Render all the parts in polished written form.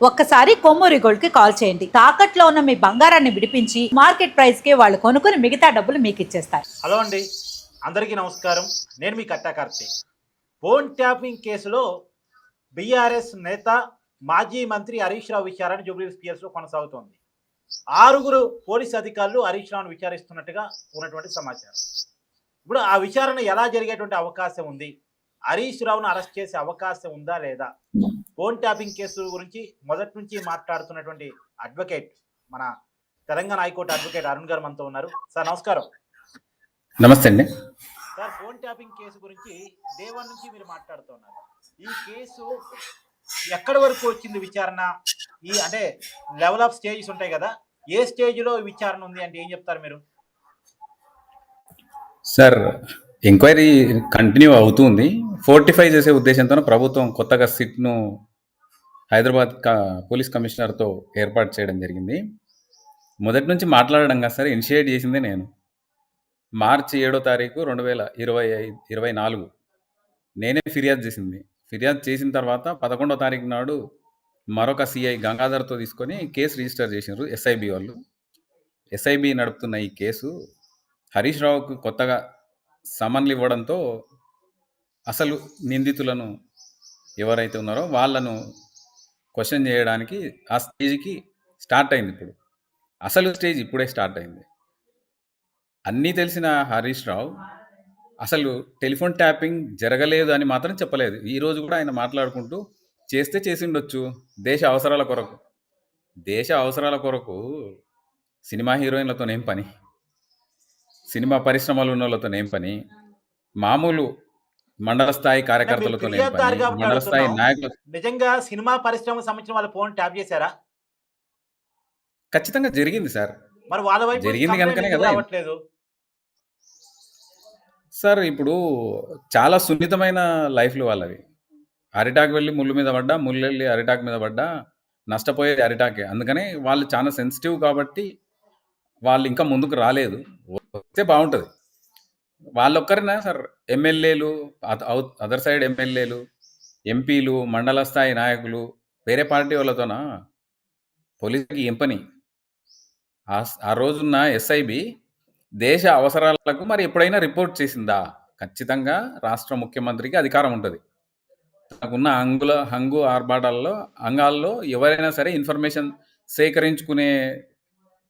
ఒక్కసారి కొమ్మూరి గోల్డ్ కి కాల్ చేయండి. తాకట్లో ఉన్న మీ బంగారాన్ని విడిపించి మార్కెట్ ప్రైస్ కి వాళ్ళు కొనుక్కుని మిగతా డబ్బులు మీకు ఇచ్చేస్తారు. హలో అండి, అందరికీ నమస్కారం. నేను మీ కట్టా కార్తీక్. ఫోన్ ట్యాపింగ్ కేసులో బీఆర్ఎస్ నేత మాజీ మంత్రి హరీష్ రావు విచారణ జూబ్లీహిల్స్ పిఎస్ లో కొనసాగుతోంది. 6 పోలీసు అధికారులు హరీష్ రావును విచారిస్తున్నట్టుగా ఉన్నటువంటి సమాచారం. ఇప్పుడు ఆ విచారణ ఎలా జరిగేటువంటి అవకాశం ఉంది, హరీష్ రావును అరెస్ట్ చేసే అవకాశం ఉందా లేదా, ఫోన్ ట్యాపింగ్ కేసు గురించి మొదటి నుంచి మాట్లాడుతున్నటువంటి అడ్వకేట్, మన తెలంగాణ హైకోర్టు అడ్వకేట్ అరుణ్ గారు మనతో ఉన్నారు. సార్ నమస్కారం. నమస్తే అండి. సార్, ఫోన్ ట్యాపింగ్ కేసు గురించి డే 1 నుంచి మీరు మాట్లాడుతున్నారు. ఈ కేసు ఎక్కడి వరకు వచ్చింది విచారణ? అంటే లెవెల్ ఆఫ్ స్టేజెస్ ఉంటాయి కదా, ఏ స్టేజ్ లో విచారణ ఉంది అంటే ఏం చెప్తారు మీరు? సార్, ఎంక్వైరీ కంటిన్యూ అవుతుంది. ఫోర్టిఫై చేసే ఉద్దేశంతో ప్రభుత్వం కొత్తగా సిట్ను హైదరాబాద్ పోలీస్ కమిషనర్తో ఏర్పాటు చేయడం జరిగింది. మొదటి నుంచి మాట్లాడడం కాదు సార్, ఇనిషియేట్ చేసిందే నేను. మార్చి 7వ తారీఖు 2024 నేనే ఫిర్యాదు చేసింది. ఫిర్యాదు చేసిన తర్వాత 11వ తారీఖు నాడు మరొక సిఐ గంగాధర్తో తీసుకొని కేసు రిజిస్టర్ చేసినారు ఎస్ఐబి వాళ్ళు. ఎస్ఐబి నడుపుతున్న ఈ కేసు హరీష్ రావుకు కొత్తగా సమన్లు ఇవ్వడంతో అసలు నిందితులను ఎవరైతే ఉన్నారో వాళ్ళను క్వశ్చన్ చేయడానికి ఆ స్టేజ్కి స్టార్ట్ అయింది. ఇప్పుడు అసలు స్టేజ్ ఇప్పుడే స్టార్ట్ అయింది. అన్నీ తెలిసిన హరీష్ రావు అసలు టెలిఫోన్ ట్యాపింగ్ జరగలేదు అని మాత్రం చెప్పలేదు. ఈరోజు కూడా ఆయన మాట్లాడుకుంటూ చేస్తే చేసి ఉండొచ్చు, దేశ అవసరాల కొరకు. దేశ అవసరాల కొరకు సినిమా హీరోయిన్లతోనేం పని, సినిమా పరిశ్రమలు ఉన్న వాళ్ళతోనేం పని, మామూలు మండల స్థాయి కార్యకర్తలతోనేం పని, మండల స్థాయి నాయకులు. నిజంగా సినిమా పరిశ్రమకు సంబంధించిన వాళ్ళ ఫోన్ ట్యాప్ చేశారా? ఖచ్చితంగా జరిగింది సార్. మరి వాళ్ళ వైపు జరిగింది కనుకనే కదా రావట్లేదు సార్. ఇప్పుడు చాలా సున్నితమైన లైఫ్లు వాళ్ళవి. అరిటాకు వెళ్ళి ముళ్ళు మీద పడ్డా, ముళ్ళు వెళ్ళి అరిటాకు మీద పడ్డా నష్టపోయేది అరిటాకే. అందుకని వాళ్ళు చాలా సెన్సిటివ్ కాబట్టి వాళ్ళు ఇంకా ముందుకు రాలేదు. వస్తే బాగుంటుంది. వాళ్ళొక్కరినా సార్ ఎమ్మెల్యేలు, అదర్ సైడ్ ఎమ్మెల్యేలు, ఎంపీలు, మండల స్థాయి నాయకులు, వేరే పార్టీ వాళ్ళతోన పోలీసుకి ఏం పని? ఆ రోజున్న ఎస్ఐబి దేశ అవసరాలకు మరి ఎప్పుడైనా రిపోర్ట్ చేసిందా? ఖచ్చితంగా రాష్ట్ర ముఖ్యమంత్రికి అధికారం ఉంటుంది. తనకున్న హంగు ఆర్భాటాల్లో అంగాల్లో ఎవరైనా సరే ఇన్ఫర్మేషన్ సేకరించుకునే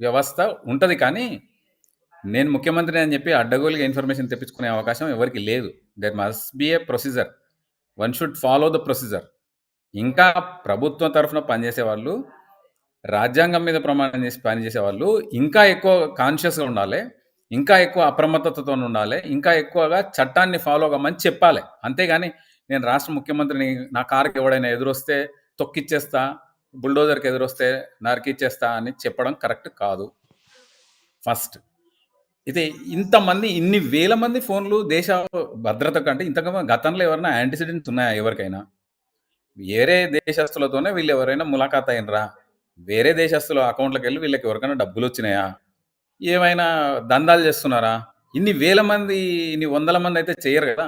వ్యవస్థ ఉంటుంది. కానీ నేను ముఖ్యమంత్రి అని చెప్పి అడ్డగోలుగా ఇన్ఫర్మేషన్ తెప్పించుకునే అవకాశం ఎవరికి లేదు. There must be A procedure. One should follow the procedure. ఇంకా ప్రభుత్వం తరఫున పనిచేసే వాళ్ళు, రాజ్యాంగం మీద ప్రమాణం చేసి పనిచేసే వాళ్ళు ఇంకా ఎక్కువ కాన్షియస్గా ఉండాలి, ఇంకా ఎక్కువ అప్రమత్తతతో ఉండాలి, ఇంకా ఎక్కువగా చట్టాన్ని ఫాలో అవ్వమని చెప్పాలి. అంతేగాని నేను రాష్ట్ర ముఖ్యమంత్రిని, నా కారుకి ఎవడైనా ఎదురొస్తే తొక్కిచ్చేస్తా, బుల్డోజర్కి ఎదురొస్తే నరికిచ్చేస్తా అని చెప్పడం కరెక్ట్ కాదు. ఫస్ట్ అయితే ఇంతమంది, ఇన్ని వేల మంది ఫోన్లు దేశ భద్రత కంటే ఇంతకన్నా గతంలో ఎవరైనా యాంటిసిడెంట్స్ ఉన్నాయా? ఎవరికైనా వేరే దేశస్తులతోనే వీళ్ళు ఎవరైనా ములాఖాత్ అయినరా? వేరే దేశస్తుల అకౌంట్లోకి వెళ్ళి వీళ్ళకి ఎవరికైనా డబ్బులు వచ్చినాయా? ఏమైనా దందాలు చేస్తున్నారా? ఇన్ని వేల మంది, ఇన్ని వందల మంది అయితే చేయరు కదా.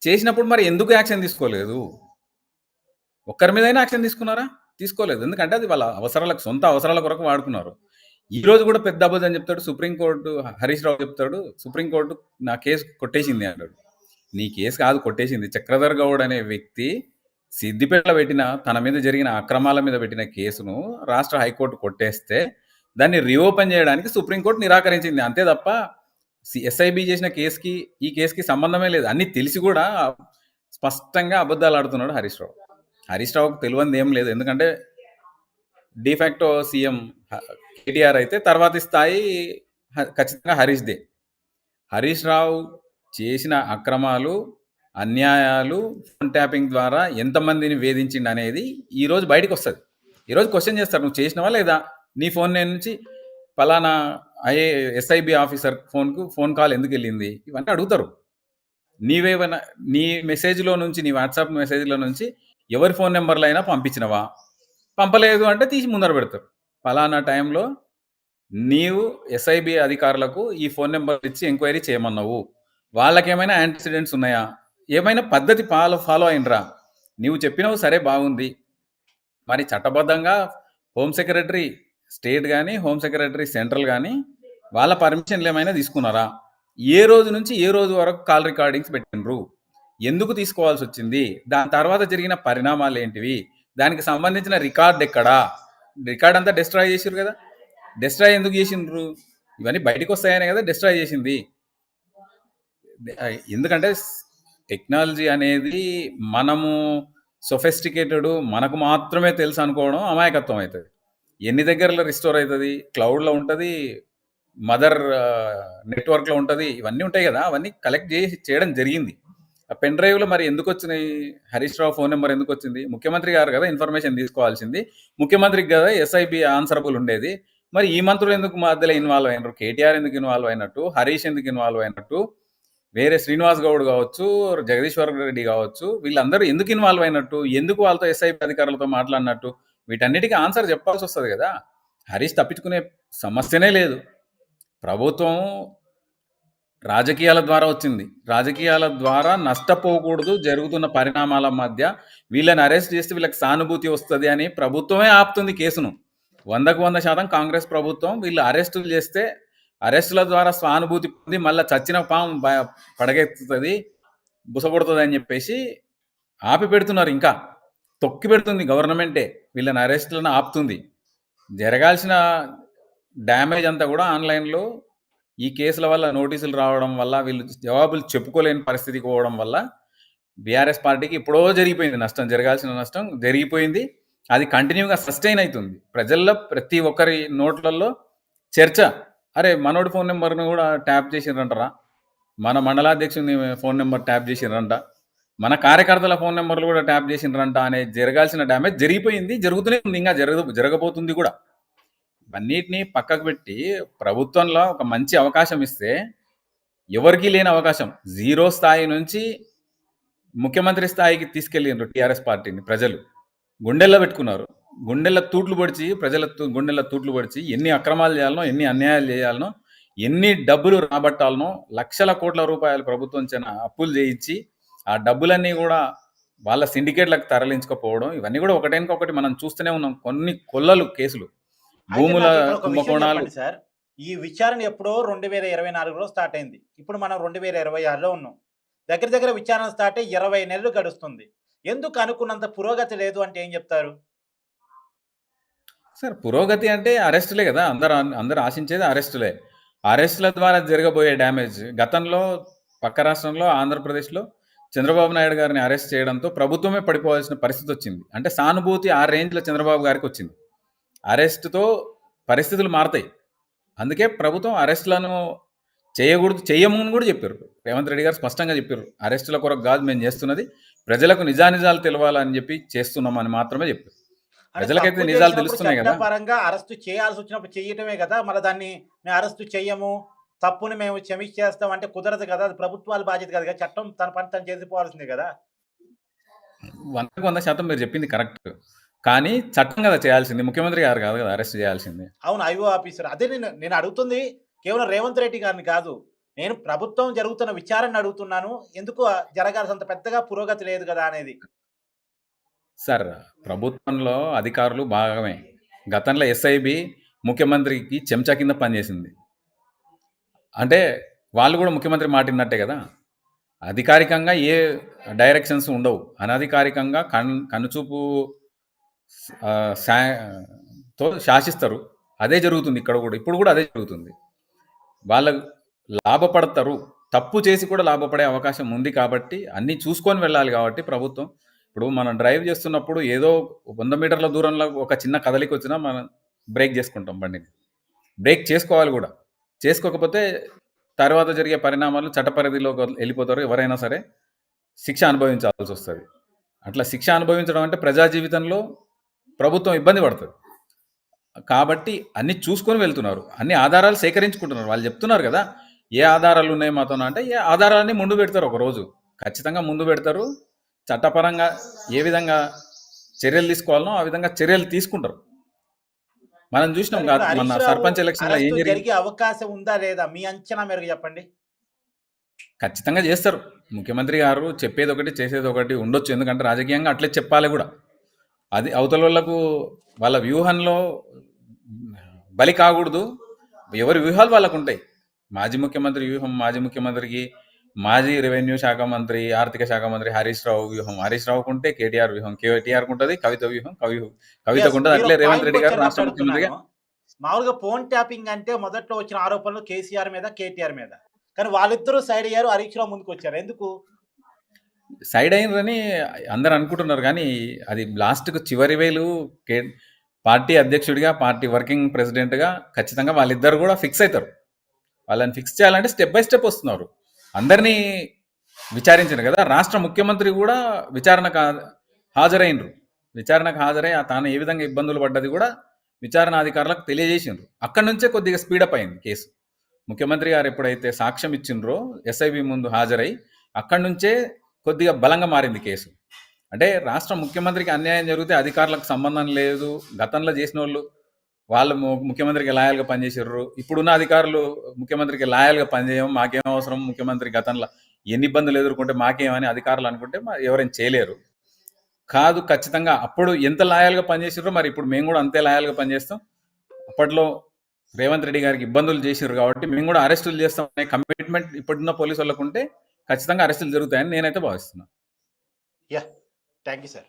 చేసినప్పుడు మరి ఎందుకు యాక్షన్ తీసుకోలేదు? ఒక్కరి మీదైనా యాక్షన్ తీసుకున్నారా? తీసుకోలేదు. ఎందుకంటే అది వాళ్ళ అవసరాలకు, సొంత అవసరాల కొరకు వాడుకున్నారు. ఈరోజు కూడా పెద్ద అబద్ధం చెప్తాడు సుప్రీంకోర్టు. హరీష్ రావు చెప్తాడు సుప్రీంకోర్టు నా కేసు కొట్టేసింది అంటాడు. నీ కేసు కాదు కొట్టేసింది. చక్రధర్ గౌడ్ అనే వ్యక్తి సిద్దిపేటలో పెట్టిన, తన మీద జరిగిన అక్రమాల మీద పెట్టిన కేసును రాష్ట్ర హైకోర్టు కొట్టేస్తే దాన్ని రీఓపెన్ చేయడానికి సుప్రీంకోర్టు నిరాకరించింది. అంతే తప్ప ఎస్ఐబి చేసిన కేసుకి ఈ కేసుకి సంబంధమే లేదు. అన్ని తెలిసి కూడా స్పష్టంగా అబద్ధాలు ఆడుతున్నాడు హరీష్ రావు. హరీష్ రావుకు తెలియంది ఏం లేదు. ఎందుకంటే డిఫాక్టో సీఎం కేటీఆర్ అయితే తర్వాతి స్థాయి ఖచ్చితంగా హరీష్దే. హరీష్ రావు చేసిన అక్రమాలు, అన్యాయాలు, ఫోన్ ట్యాపింగ్ ద్వారా ఎంతమందిని వేధించిండు అనేది ఈరోజు బయటకు వస్తుంది. ఈరోజు క్వశ్చన్ చేస్తారు, నువ్వు చేసినవా లేదా? నీ ఫోన్ నుంచి ఫలానా ఎస్ఐబి ఆఫీసర్ ఫోన్కు ఫోన్ కాల్ ఎందుకు వెళ్ళింది? ఇవన్నీ అడుగుతారు. నీవేమైనా నీ మెసేజ్లో నుంచి, నీ వాట్సాప్ మెసేజ్లో నుంచి ఎవరి ఫోన్ నెంబర్లు అయినా పంపించినవా? పంపలేదు అంటే తీసి ముందర పెడతారు. ఫలానా టైంలో నీవు ఎస్ఐబి అధికారులకు ఈ ఫోన్ నెంబర్ ఇచ్చి ఎంక్వైరీ చేయమన్నావు, వాళ్ళకేమైనా యాంటిసిడెంట్స్ ఉన్నాయా? ఏమైనా పద్ధతి ఫాలో అయినరా? నీవు చెప్పినవు సరే బాగుంది, మరి చట్టబద్ధంగా హోమ్ సెక్రటరీ స్టేట్ కానీ హోమ్ సెక్రటరీ సెంట్రల్ కానీ వాళ్ళ పర్మిషన్లు ఏమైనా తీసుకున్నారా? ఏ రోజు నుంచి ఏ రోజు వరకు కాల్ రికార్డింగ్స్ పెట్టినరు? ఎందుకు తీసుకోవాల్సి వచ్చింది? దాని తర్వాత జరిగిన పరిణామాలు ఏంటివి? దానికి సంబంధించిన రికార్డ్ ఎక్కడా? రికార్డ్ అంతా డిస్ట్రాయ్ చేసిరు కదా. డిస్ట్రాయ్ ఎందుకు చేసిండ్రు? ఇవన్నీ బయటకు వస్తాయనే కదా డిస్ట్రాయ్ చేసింది. ఎందుకంటే టెక్నాలజీ అనేది మనము సొఫెస్టికేటెడ్ మనకు మాత్రమే తెలుసు అనుకోవడం అమాయకత్వం అవుతుంది. ఎన్ని దగ్గరలో రిస్టోర్ అవుతుంది? క్లౌడ్లో ఉంటుంది, మదర్ నెట్వర్క్లో ఉంటుంది, ఇవన్నీ ఉంటాయి కదా. అవన్నీ కలెక్ట్ చేయడం జరిగింది. ఆ పెన్ డ్రైవ్లో మరి ఎందుకు వచ్చినాయి? హరీష్ రావు ఫోన్ నెంబర్ ఎందుకు వచ్చింది? ముఖ్యమంత్రి గారు కదా ఇన్ఫర్మేషన్ తీసుకోవాల్సింది, ముఖ్యమంత్రికి కదా ఎస్ఐబి ఆన్సరబుల్ ఉండేది. మరి ఈ మంత్రులు ఎందుకు మధ్యలో ఇన్వాల్వ్ అయినారు? కేటీఆర్ ఎందుకు ఇన్వాల్వ్ అయినట్టు? హరీష్ ఎందుకు ఇన్వాల్వ్ అయినట్టు? వేరే శ్రీనివాస్ గౌడ్ కావచ్చు, జగదీశ్వర్ రెడ్డి కావచ్చు, వీళ్ళందరూ ఎందుకు ఇన్వాల్వ్ అయినట్టు? ఎందుకు వాళ్ళతో ఎస్ఐబి అధికారులతో మాట్లాడినట్టు? వీటన్నిటికీ ఆన్సర్ చెప్పాల్సి వస్తుంది కదా. హరీష్ తప్పించుకునే సమస్యనే లేదు. ప్రభుత్వం రాజకీయాల ద్వారా వచ్చింది. రాజకీయాల ద్వారా నష్టపోకూడదు, జరుగుతున్న పరిణామాల మధ్య వీళ్ళని అరెస్ట్ చేస్తే వీళ్ళకి సానుభూతి వస్తుంది అని ప్రభుత్వమే ఆపుతుంది కేసును. 100% కాంగ్రెస్ ప్రభుత్వం వీళ్ళు అరెస్టులు చేస్తే అరెస్టుల ద్వారా సానుభూతి పొంది మళ్ళీ చచ్చిన పాము పడగెత్తుతుంది, బుసగొడుతుంది అని చెప్పేసి ఆపి పెడుతున్నారు. ఇంకా తొక్కి పెడుతుంది గవర్నమెంటే, వీళ్ళని అరెస్టులను ఆపుతుంది. జరగాల్సిన డ్యామేజ్ అంతా కూడా ఆన్లైన్లో ఈ కేసుల వల్ల నోటీసులు రావడం వల్ల వీళ్ళు జవాబులు చెప్పుకోలేని పరిస్థితికి పోవడం వల్ల బీఆర్ఎస్ పార్టీకి ఎప్పుడో జరిగిపోయింది నష్టం. జరగాల్సిన నష్టం జరిగిపోయింది. అది కంటిన్యూగా సస్టైన్ అవుతుంది. ప్రజల్లో ప్రతి ఒక్కరి నోట్లలో చర్చ, అరే మనోడి ఫోన్ నెంబర్ను కూడా ట్యాప్ చేసిరంటారా, మన మండలాధ్యక్షుని ఫోన్ నెంబర్ ట్యాప్ చేసిరంట, మన కార్యకర్తల ఫోన్ నెంబర్లు కూడా ట్యాప్ చేసిరంట అనే జరగాల్సిన డ్యామేజ్ జరిగిపోయింది, జరుగుతూనే ఉంది, ఇంకా జరగబోతుంది కూడా. ఇవన్నిటిని పక్కకు పెట్టి ప్రభుత్వంలో ఒక మంచి అవకాశం ఇస్తే ఎవరికీ లేని అవకాశం, జీరో స్థాయి నుంచి ముఖ్యమంత్రి స్థాయికి తీసుకెళ్ళిండ్రు టీఆర్ఎస్ పార్టీని. ప్రజలు గుండెల్లో పెట్టుకున్నారు. గుండెల్లో తూట్లు పొడిచి, ప్రజల గుండెల్లో తూట్లు పొడిచి ఎన్ని అక్రమాలు చేయాలనో, ఎన్ని అన్యాయాలు చేయాలనో, ఎన్ని డబ్బులు రాబట్టాలనో, లక్షల కోట్ల రూపాయలు ప్రభుత్వం అప్పులు చేయించి ఆ డబ్బులన్నీ కూడా వాళ్ళ సిండికేట్లకు తరలించకపోవడం, ఇవన్నీ కూడా ఒకటేనకొకటి మనం చూస్తూనే ఉన్నాం. కొన్ని కొల్లలు కేసులు, భూముల కుంభకోణాలు. సార్, ఈ విచారణ ఎప్పుడో 2024లో స్టార్ట్ అయింది. ఇప్పుడు మనం 2026లో ఉన్నాం. దగ్గర దగ్గర విచారణ స్టార్ట్ అయ్యి 20 నెలలు గడుస్తుంది. ఎందుకు అనుకున్నంత పురోగతి లేదు అంటే ఏం చెప్తారు సార్? పురోగతి అంటే అరెస్టులే కదా. అందరు ఆశించేది అరెస్టులే. అరెస్టుల ద్వారా జరగబోయే డ్యామేజ్, గతంలో పక్క రాష్ట్రంలో ఆంధ్రప్రదేశ్లో చంద్రబాబు నాయుడు గారిని అరెస్ట్ చేయడంతో ప్రభుత్వమే పడిపోవాల్సిన పరిస్థితి వచ్చింది. అంటే సానుభూతి ఆ రేంజ్లో చంద్రబాబు గారికి వచ్చింది. అరెస్టుతో పరిస్థితులు మారుతాయి. అందుకే ప్రభుత్వం అరెస్టులను చేయకూడదు, చెయ్యమని కూడా చెప్పారు. రేవంత్ రెడ్డి గారు స్పష్టంగా చెప్పారు, అరెస్టుల కొరకు కాదు మేము చేస్తున్నది, ప్రజలకు నిజానిజాలు తెలవాలని చెప్పి చేస్తున్నామని మాత్రమే చెప్పారు. ప్రజలకైతే నిజాలు తెలుస్తున్నాయి కదా. పరంగా అరెస్టు చేయాల్సి వచ్చినప్పుడు చేయటమే కదా. మళ్ళీ దాన్ని మేము అరెస్టు చెయ్యము, తప్పుని మేము క్షమించేస్తాం అంటే కుదరదు కదా. అది ప్రభుత్వాల బాధ్యత కదా. చట్టం తన పని తను చేసిపోవాల్సిందే కదా. 100% మీరు చెప్పింది కరెక్ట్. కానీ చట్టం కదా చేయాల్సింది, ముఖ్యమంత్రి గారు కాదు కదా అరెస్ట్ చేయాల్సింది. అవును, ఐఓ ఆఫీసర్. అదే నేను అడుగుతుంది కేవలం రేవంత్ రెడ్డి గారిని కాదు, నేను ప్రభుత్వం జరుగుతున్న విచారణ అడుగుతున్నాను. ఎందుకు జరగాల్సినంత పెద్దగా పురోగతి లేదు కదా అనేది. సార్, ప్రభుత్వంలో అధికారులు భాగమే. గతంలో ఎస్ఐబి ముఖ్యమంత్రికి చెంచా కింద పనిచేసింది. అంటే వాళ్ళు కూడా ముఖ్యమంత్రి మాటిన్నట్టే కదా. అధికారికంగా ఏ డైరెక్షన్స్ ఉండవు, అనధికారికంగా కనుచూపు తో శాసిస్తారు. అదే జరుగుతుంది ఇక్కడ కూడా. ఇప్పుడు కూడా అదే జరుగుతుంది. వాళ్ళు లాభపడతారు, తప్పు చేసి కూడా లాభపడే అవకాశం ఉంది కాబట్టి అన్నీ చూసుకొని వెళ్ళాలి. కాబట్టి ప్రభుత్వం ఇప్పుడు మనం డ్రైవ్ చేస్తున్నప్పుడు ఏదో 100 మీటర్ల దూరంలో ఒక చిన్న కదలిక వచ్చినా మనం బ్రేక్ చేసుకుంటాం, బండిని బ్రేక్ చేసుకోవాలి కూడా. చేసుకోకపోతే తర్వాత జరిగే పరిణామాలు చట్ట పరిధిలోకి వెళ్ళిపోతారు. ఎవరైనా సరే శిక్ష అనుభవించాల్సి వస్తుంది. అట్లా శిక్ష అనుభవించడం అంటే ప్రజా జీవితంలో ప్రభుత్వం ఇబ్బంది పడుతుంది. కాబట్టి అన్ని చూసుకొని వెళ్తున్నారు, అన్ని ఆధారాలు సేకరించుకుంటున్నారు. వాళ్ళు చెప్తున్నారు కదా ఏ ఆధారాలు ఉన్నాయి మాతో అంటే, ఏ ఆధారాలన్నీ ముందు పెడతారు. ఒకరోజు ఖచ్చితంగా ముందు పెడతారు. చట్టపరంగా ఏ విధంగా చర్యలు తీసుకోవాలనో ఆ విధంగా చర్యలు తీసుకుంటారు. మనం చూసినాం మన సర్పంచ్ ఎలక్షన్ లో ఏం జరిగే అవకాశం ఉందా లేదా మీ అంచనా మేరకు చెప్పండి. ఖచ్చితంగా చేస్తారు. ముఖ్యమంత్రి గారు చెప్పేది ఒకటి చేసేది ఒకటి ఉండొచ్చు. ఎందుకంటే రాజకీయంగా అట్లే చెప్పాలి కూడా. అది అవతల వాళ్ళకు వాళ్ళ వ్యూహంలో బలి కాకూడదు. ఎవరి వ్యూహాలు వాళ్ళకు ఉంటాయి. మాజీ ముఖ్యమంత్రి వ్యూహం మాజీ ముఖ్యమంత్రికి, మాజీ రెవెన్యూ శాఖ మంత్రి, ఆర్థిక శాఖ మంత్రి హరీష్ రావు వ్యూహం హరీష్ రావుకు ఉంటే, కేటీఆర్ వ్యూహం కేటీఆర్కు ఉంటుంది, కవిత వ్యూహం కవితకు ఎస్, ఉంటుంది. మీరు అట్లే ఒక రేవంత్ పాయింట్ రెడ్డి గారు వచ్చారు రాష్ట్ర కాబట్టి ముఖ్యమంత్రిగా అడుగుతున్నాను. మామూలుగా ఫోన్ ట్యాపింగ్ అంటే మొదట్లో వచ్చిన ఆరోపణలు కేసీఆర్ మీద, కేటీఆర్ మీద, కానీ వాళ్ళిద్దరూ సైడ్ అయ్యారు, హరీష్ రావు ముందుకు వచ్చారు. ఎందుకు? సైడ్ అయినరని అందరు అనుకుంటున్నారు, కానీ అది లాస్ట్కు చివరి వేలు పార్టీ అధ్యక్షుడిగా, పార్టీ వర్కింగ్ ప్రెసిడెంట్గా ఖచ్చితంగా వాళ్ళిద్దరు కూడా ఫిక్స్ అవుతారు. వాళ్ళని ఫిక్స్ చేయాలంటే స్టెప్ బై స్టెప్ వస్తున్నారు. అందరినీ విచారించారు కదా, రాష్ట్ర ముఖ్యమంత్రి కూడా విచారణకు హాజరైనరు. విచారణకు హాజరై తాను ఏ విధంగా ఇబ్బందులు పడ్డది కూడా విచారణ అధికారులకు తెలియజేసిండ్రు. అక్కడి నుంచే కొద్దిగా స్పీడప్ అయింది కేసు. ముఖ్యమంత్రి గారు ఎప్పుడైతే సాక్ష్యం ఇచ్చిండ్రో ఎస్ఐబి ముందు హాజరై, అక్కడి నుంచే కొద్దిగా బలంగా మారింది కేసు. అంటే రాష్ట్ర ముఖ్యమంత్రికి అన్యాయం జరిగితే అధికారులకు సంబంధం లేదు. గతంలో చేసిన వాళ్ళు ముఖ్యమంత్రికి లాయల్గా పనిచేసారు. ఇప్పుడున్న అధికారులు ముఖ్యమంత్రికి లాయల్గా పనిచేయము, మాకేం అవసరం, ముఖ్యమంత్రి గతంలో ఎన్ని ఇబ్బందులు ఎదుర్కొంటే మాకేమని అధికారులు అనుకుంటే ఎవరైనా చేయలేరు. కాదు, ఖచ్చితంగా అప్పుడు ఎంత లాయల్గా పనిచేసారో మరి ఇప్పుడు మేము కూడా అంతే లాయల్గా పనిచేస్తాం. అప్పట్లో రేవంత్ రెడ్డి గారికి ఇబ్బందులు చేసారు కాబట్టి మేము కూడా అరెస్టులు చేస్తాం అనే కమిట్మెంట్ ఇప్పుడున్న పోలీసు వాళ్ళకు ఉంటే ఖచ్చితంగా అరెస్టులు జరుగుతాయని నేనైతే భావిస్తున్నాను. Yeah, thank you sir.